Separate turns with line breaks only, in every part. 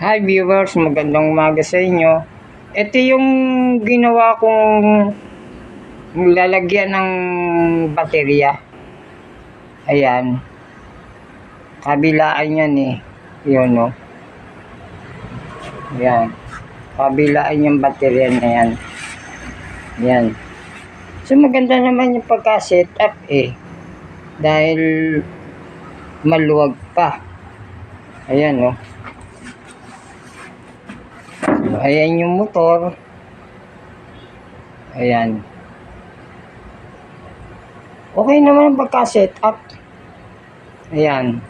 Hi viewers, magandang umaga sa inyo. Ito yung ginawa kong lalagyan ng baterya. Ayan. Kabilaan yan eh. Yun o. Ayan. Kabilaan yung baterya na yan. Ayan. So maganda naman yung pagka-set up eh. Dahil maluwag pa. Ayan o. Ayan yung motor. Ayan. Okay naman ang pagka-set up. Ayan.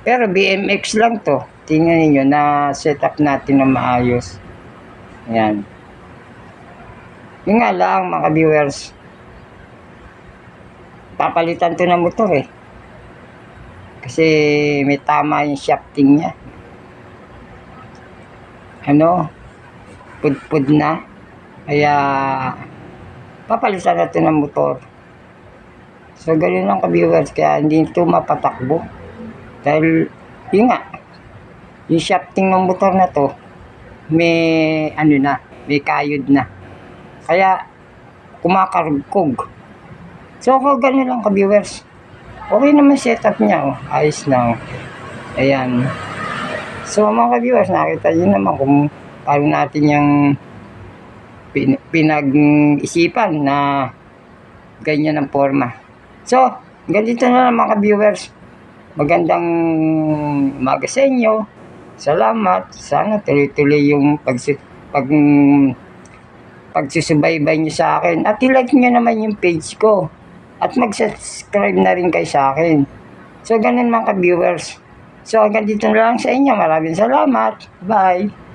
Pero BMX lang to. Tingnan niyo na set up natin na maayos. Ayan. Yung nga lang mga viewers. Papalitan to ng motor eh. Kasi may tama yung shafting niya. Ano? Pudpud na. Kaya papalitan natin ng motor. So ganun lang ka-viewers. Kaya hindi ito mapatakbo. Dahil yun nga. Yung shafting ng motor na to may ano na. May kayod na. Kaya kumakarugkog. So ganun lang ka-viewers. Okay naman setup niya oh. Ayos lang. Ayan. So mga ka-viewers, nakita nyo naman kung paano natin yung pinag-isipan na ganyan ang forma. So, ganito na lang mga ka-viewers. Magandang umaga sa inyo. Salamat. Sana tuloy-tuloy yung pagsusubaybay nyo sa akin. At i-like nyo naman yung page ko. At mag-subscribe na rin kayo sa akin. So, ganun mga ka-viewers. So, hanggang dito na lang sa inyo. Maraming salamat. Bye.